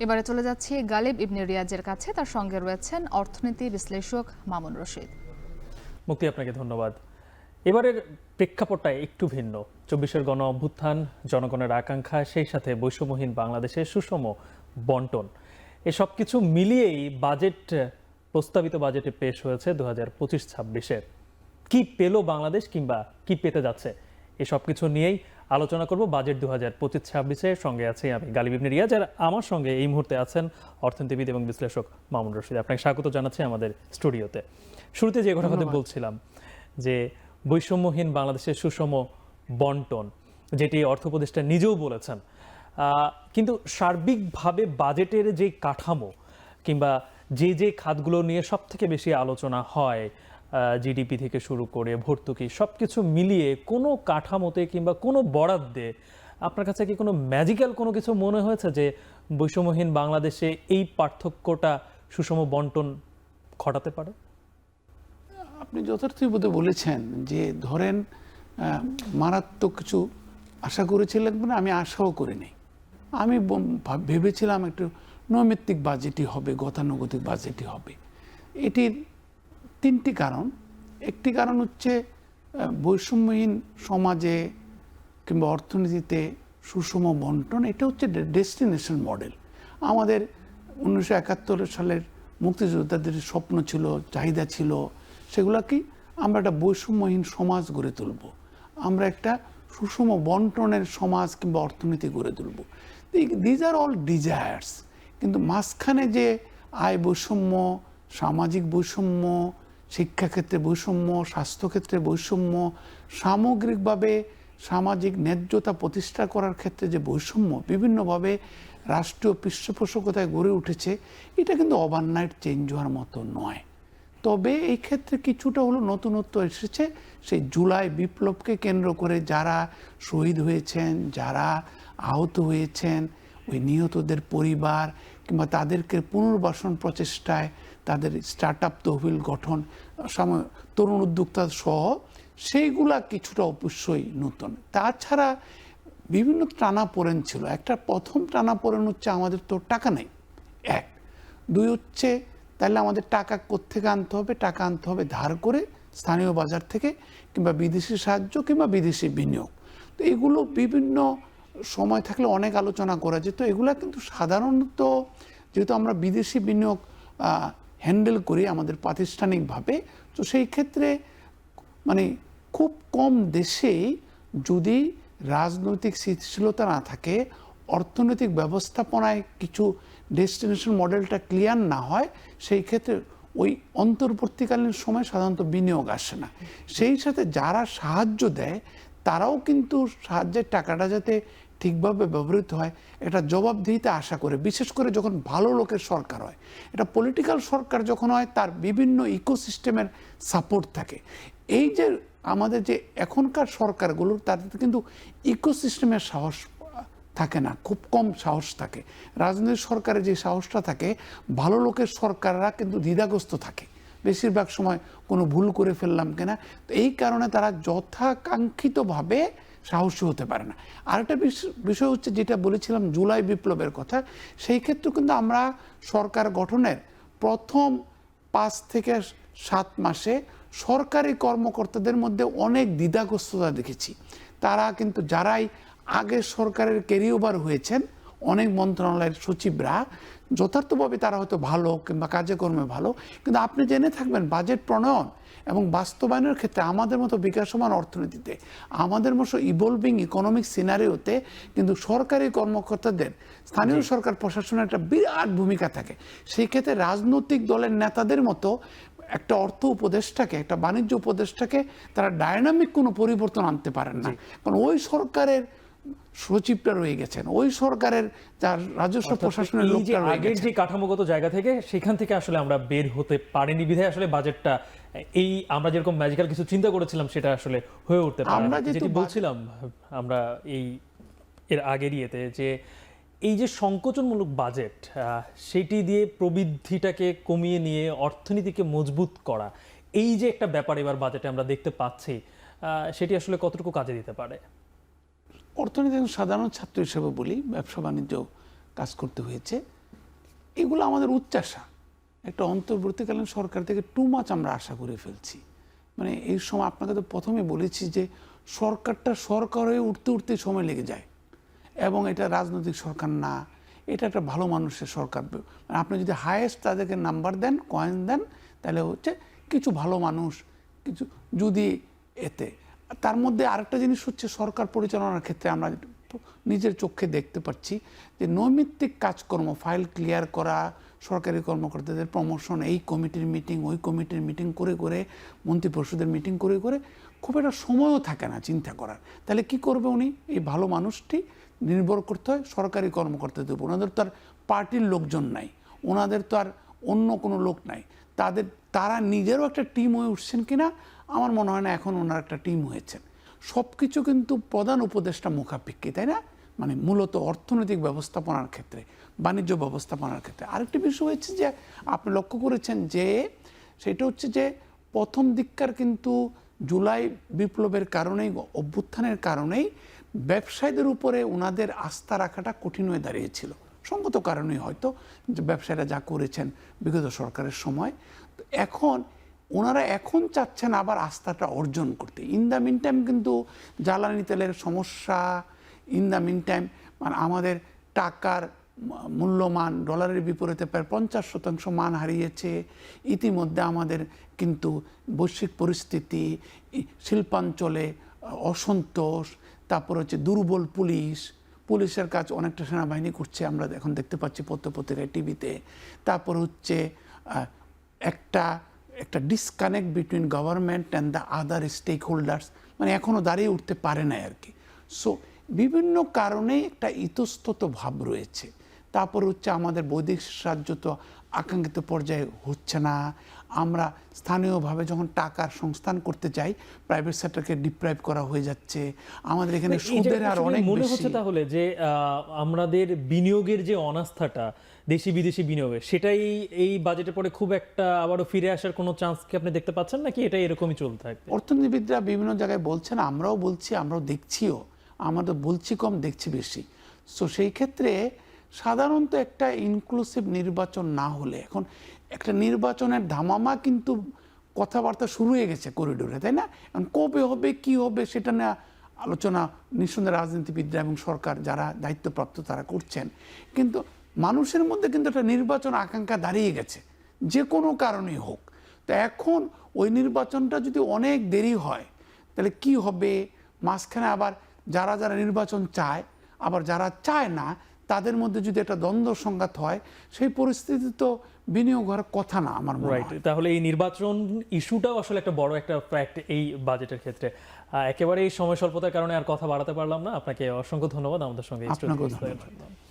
এবারে চলে যাচ্ছি গালিব ইবনে রিয়াজের কাছে, তার সঙ্গে রয়েছেন অর্থনীতি বিশ্লেষক মামুন রশিদ। মুক্তি, আপনাকে ধন্যবাদ। এবারের প্রেক্ষাপটটা একটু ভিন্ন। ২৪-এর গণ অভ্যুত্থান, জনগণের আকাঙ্ক্ষা, সেই সাথে বৈষম্যহীন বাংলাদেশের সুষম বন্টন, এসব কিছু মিলিয়েই প্রস্তাবিত বাজেটে পেশ হয়েছে 2025-26-এর। কি পেল বাংলাদেশ কিংবা কি পেতে যাচ্ছে, এসব কিছু নিয়েই আলোচনা করব বাজেট 2025-26-এর। সঙ্গে আছে আমি গালিব ইবনে রিয়াজ, আর আমার সঙ্গে এই মুহূর্তে আছেন অর্থনীতিবিদ এবং বিশ্লেষক মামুন রশিদ। আপনাকে স্বাগত জানাচ্ছি আমাদের স্টুডিওতে। শুরুতে যে কথা বলছিলাম যে বৈষম্যহীন বাংলাদেশের সুষম বন্টন, যেটি অর্থ উপদেষ্টা নিজেও বলেছেন, কিন্তু সার্বিকভাবে বাজেটের যে কাঠামো কিংবা যে খাতগুলো নিয়ে সব থেকে বেশি আলোচনা হয়, জিডিপি থেকে শুরু করে ভর্তুকি, সব কিছু মিলিয়ে কোনো কাঠামোতে কিংবা কোনো বরাদ্দে আপনার কাছে কি কোনো ম্যাজিক্যাল কোনো কিছু মনে হয়েছে যে বৈষম্যহীন বাংলাদেশে এই পার্থক্যটা সুষম বন্টন ঘটাতে পারে? আপনি যথার্থই বোধ বলেছেন যে ধরেন মারাত্মক কিছু আশা করেছিলেন, মানে আমি আশাও করিনি। আমি ভেবেছিলাম একটু নৈমিত্তিক বাজেটই হবে, গতানুগতিক বাজেটই হবে। এটির তিনটি কারণ। একটি কারণ হচ্ছে বৈষম্যহীন সমাজে কিংবা অর্থনীতিতে সুষম বন্টন, এটা হচ্ছে ডেস্টিনেশন মডেল। আমাদের 1971 সালের মুক্তিযোদ্ধাদের স্বপ্ন ছিল, চাহিদা ছিল, সেগুলা কি আমরা একটা বৈষম্যহীন সমাজ গড়ে তুলব, আমরা একটা সুষম বন্টনের সমাজ কিংবা অর্থনীতি গড়ে তুলব। These are all desires. কিন্তু মাঝখানে যে আয় বৈষম্য, সামাজিক বৈষম্য, শিক্ষাক্ষেত্রে বৈষম্য, স্বাস্থ্যক্ষেত্রে বৈষম্য, সামগ্রিকভাবে সামাজিক ন্যায্যতা প্রতিষ্ঠা করার ক্ষেত্রে যে বৈষম্য বিভিন্নভাবে রাষ্ট্রীয় পৃষ্ঠপোষকতায় গড়ে উঠেছে, এটা কিন্তু ওভারনাইট চেঞ্জ হওয়ার মতো নয়। তবে এই ক্ষেত্রে কিছুটা হলো নতুনত্ব এসেছে। সেই জুলাই বিপ্লবকে কেন্দ্র করে যারা শহীদ হয়েছেন, যারা আহত হয়েছেন, ওই নিহতদের পরিবার কিংবা তাদেরকে পুনর্বাসন প্রচেষ্টায় তাদের স্টার্ট আপ তহবিল গঠন, তরুণ উদ্যোক্তা সহ, সেইগুলা কিছুটা অবশ্যই নতুন। তাছাড়া বিভিন্ন টানাপোড়েন ছিল। একটা প্রথম টানাপোড়েন হচ্ছে আমাদের তো টাকা নেই, এক। দুই হচ্ছে তাহলে আমাদের টাকা কোত্থেকে আনতে হবে? টাকা আনতে হবে ধার করে, স্থানীয় বাজার থেকে, কিংবা বিদেশি সাহায্য কিংবা বিদেশি বিনিয়োগ। তো এগুলো বিভিন্ন সময় থাকলে অনেক আলোচনা করা যেত। এগুলা কিন্তু সাধারণত যেহেতু আমরা বিদেশি বিনিয়োগ হ্যান্ডেল করি আমাদের প্রাতিষ্ঠানিকভাবে, তো সেই ক্ষেত্রে মানে খুব কম দেশেই যদি রাজনৈতিক স্থিতিশীলতা না থাকে, অর্থনৈতিক ব্যবস্থাপনায় কিছু ডেস্টিনেশন মডেলটা ক্লিয়ার না হয়, সেই ক্ষেত্রে ওই অন্তর্বর্তীকালীন সময় সাধারণত বিনিয়োগ আসে না। সেই সাথে যারা সাহায্য দেয় তারাও কিন্তু সাহায্যের টাকাটা যাতে ঠিকভাবে ব্যবহৃত হয় এটা জবাবদিহিতে আশা করে, বিশেষ করে যখন ভালো লোকের সরকার হয়। এটা পলিটিক্যাল সরকার যখন হয়, তার বিভিন্ন ইকোসিস্টেমের সাপোর্ট থাকে। এই যে আমাদের যে এখনকার সরকারগুলোর, তাদের কিন্তু ইকোসিস্টেমের সাহস থাকে না, খুব কম সাহস থাকে। রাজনৈতিক সরকারের যে সাহসটা থাকে, ভালো লোকের সরকাররা কিন্তু দ্বিধাগ্রস্ত থাকে বেশিরভাগ সময়, কোনো ভুল করে ফেললাম কিনা। তো এই কারণে তারা যথাকাঙ্ক্ষিতভাবে সাহসী হতে পারে না। আরেকটা বিষয় হচ্ছে যেটা বলেছিলাম জুলাই বিপ্লবের কথা, সেই ক্ষেত্রে কিন্তু আমরা সরকার গঠনের প্রথম 5 থেকে 7 মাসে সরকারি কর্মকর্তাদের মধ্যে অনেক দ্বিধাগ্রস্ততা দেখেছি। তারা কিন্তু যারাই আগে সরকারের ক্যারিওভার হয়েছেন, অনেক মন্ত্রণালয়ের সচিবরা, যথার্থভাবে তারা হয়তো ভালো কিংবা কাজে কর্মে ভালো, কিন্তু আপনি জেনে থাকবেন বাজেট প্রণয়ন এবং বাস্তবায়নের ক্ষেত্রে আমাদের মতো বিকাশমান অর্থনীতিতে, আমাদের মতো ইভলভিং ইকোনমিক সিনারিওতে কিন্তু সরকারি কর্মকর্তাদের, স্থানীয় সরকার প্রশাসনের একটা বিরাট ভূমিকা থাকে। সেই ক্ষেত্রে রাজনৈতিক দলের নেতাদের মতো একটা অর্থ উপদেষ্টাকে, একটা বাণিজ্য উপদেষ্টাকে তারা ডায়নামিক কোনো পরিবর্তন আনতে পারেন না, কারণ ওই সরকারের সচিবটা রয়ে গেছেন, ওই সরকারের যার রাজস্ব প্রশাসনের লোকটা রয়ে গেছেন। আগের যে কাঠামোগত জায়গা থেকে, সেখান থেকে আসলে আমরা বের হতে পারিনি বিধায় আসলে বাজেটটা এই আমরা যেরকম ম্যাজিক্যাল কিছু চিন্তা করেছিলাম সেটা আসলে হয়ে উঠতে পারে না। যেটি বলছিলাম আমরা এর আগের ইয়েতে, যে এই যে সংকোচনমূলক বাজেট, সেটি দিয়ে প্রবৃদ্ধিটাকে কমিয়ে নিয়ে অর্থনীতিকে মজবুত করা, এই যে একটা ব্যাপার এবার বাজেটে আমরা দেখতে পাচ্ছি, সেটি আসলে কতটুকু কাজে দিতে পারে? অর্থনীতি সাধারণ ছাত্র হিসেবে বলি, ব্যবসা বাণিজ্য কাজ করতে হয়েছে। এগুলো আমাদের উচ্চাশা। একটা অন্তর্বর্তীকালীন সরকার থেকে টু মাচ আমরা আশা করে ফেলছি। মানে এই সময় আপনাকে তো প্রথমে বলেছি যে সরকারটা সরকার হয়ে উঠতে উঠতে সময় লেগে যায়, এবং এটা রাজনৈতিক সরকার না, এটা একটা ভালো মানুষের সরকার। মানে আপনি যদি হায়েস্ট তাদেরকে নাম্বার দেন, কয়েন দেন, তাহলে হচ্ছে কিছু ভালো মানুষ, কিছু যদি এতে। তার মধ্যে আরেকটা জিনিস হচ্ছে সরকার পরিচালনার ক্ষেত্রে আমরা নিজের চোখে দেখতে পাচ্ছি যে নৈমিত্তিক কাজকর্ম, ফাইল ক্লিয়ার করা, সরকারি কর্মকর্তাদের প্রমোশন, এই কমিটির মিটিং ওই কমিটির মিটিং করে করে, মন্ত্রিপরিষদের মিটিং করে করে খুব একটা সময়ও থাকে না চিন্তা করার। তাহলে কি করবে উনি? এই ভালো মানুষটি নির্ভর করতে হয় সরকারি কর্মকর্তাদের উপর। ওনাদের তো আর পার্টির লোকজন নাই, ওনাদের তো আর অন্য কোনো লোক নাই, তারা নিজেরও একটা টিম হয়ে উঠছেন কিনা আমার মনে হয় না এখন ওনার একটা টিম হয়েছেন। সব কিছু কিন্তু প্রধান উপদেষ্টা মুখাপেক্ষী, তাই না? মানে মূলত অর্থনৈতিক ব্যবস্থাপনার ক্ষেত্রে, বাণিজ্য ব্যবস্থাপনার ক্ষেত্রে। আরেকটি বিষয় হচ্ছে যে আপনি লক্ষ্য করেছেন যে সেটা হচ্ছে যে প্রথম দিককার কিন্তু জুলাই বিপ্লবের কারণেই, অভ্যুত্থানের কারণেই ব্যবসায়ীদের উপরে ওনাদের আস্থা রাখাটা কঠিন হয়ে দাঁড়িয়েছিল। সঙ্গত কারণেই হয়তো যে ব্যবসায়ীরা যা করেছেন বিগত সরকারের সময়। তো এখন ওনারা এখন চাচ্ছেন আবার আস্থাটা অর্জন করতে। ইন দ্য মিন টাইম কিন্তু জ্বালানি তেলের সমস্যা, ইন দ্য মিন টাইম মানে আমাদের টাকার মূল্যমান ডলারের বিপরীতে প্রায় 50% মান হারিয়েছে। ইতিমধ্যে আমাদের কিন্তু বৈশ্বিক পরিস্থিতি, শিল্পাঞ্চলে অসন্তোষ, তারপর হচ্ছে দুর্বল পুলিশের কাজ অনেকটা সেনাবাহিনী করছে, আমরা এখন দেখতে পাচ্ছি পত্রপত্রিকায়, টিভিতে। তারপর হচ্ছে একটা disconnect between government and the other stakeholders, মানে এখনও দাঁড়িয়ে উঠতে পারে না আর কি। সো বিভিন্ন কারণেই একটা ইতস্তত ভাব রয়েছে। তারপর হচ্ছে আমাদের বৈদেশিক সাহায্য তো আকাঙ্ক্ষিত পর্যায়ে হচ্ছে না। আমরা স্থানীয়ভাবে যখন টাকার সংস্থান করতে চাই, প্রাইভেট সেক্টরকে ডিপ্রাইভ করা হয়ে যাচ্ছে। আমাদের এখানে সুদের হার অনেক মনে বেশি। হচ্ছে তাহলে যে আমাদের বিনিয়োগের যে অনাস্থাটা, দেশি বিদেশি বিনিয়োগে, সেটাই এই বাজেটের পরে খুব একটা আবারও ফিরে আসার কোনো চান্স কি আপনি দেখতে পাচ্ছেন, নাকি এটা এরকমই চলতে থাকবে? অর্থনীতিবিদরা বিভিন্ন জায়গায় বলছেন, আমরাও বলছি, আমরাও দেখছিও। আমরা তো বলছি কম, দেখছি বেশি। সো সেই ক্ষেত্রে সাধারণত একটা ইনক্লুসিভ নির্বাচন না হলে, এখন একটা নির্বাচনের ধামামা কিন্তু কথাবার্তা শুরু হয়ে গেছে করিডোরে, তাই না? এখন কবে হবে, কি হবে, সেটা নিয়ে আলোচনা নিঃসন্দেহে রাজনীতিবিদরা এবং সরকার যারা দায়িত্বপ্রাপ্ত তারা করছেন। কিন্তু মানুষের মধ্যে কিন্তু একটা নির্বাচন আকাঙ্ক্ষা দাঁড়িয়ে গেছে, যে কোনো কারণেই হোক। তো এখন ওই নির্বাচনটা যদি অনেক দেরি হয় তাহলে কি হবে? মাঝখানে আবার যারা যারা নির্বাচন চায়, আবার যারা চায় না, তাদের মধ্যে যদি একটা দ্বন্দ্ব সংঘাত হয়, সেই পরিস্থিতি তো বিনিয়োগ হওয়ার কথা না আমার মনে হয়। তাহলে এই নির্বাচন ইস্যুটাও আসলে একটা বড় একটা ফ্যাক্ট এই বাজেটের ক্ষেত্রে। একেবারে এই সময় স্বল্পতার কারণে আর কথা বাড়াতে পারলাম না। আপনাকে অসংখ্য ধন্যবাদ আমাদের সঙ্গে। আপনাকেও ধন্যবাদ।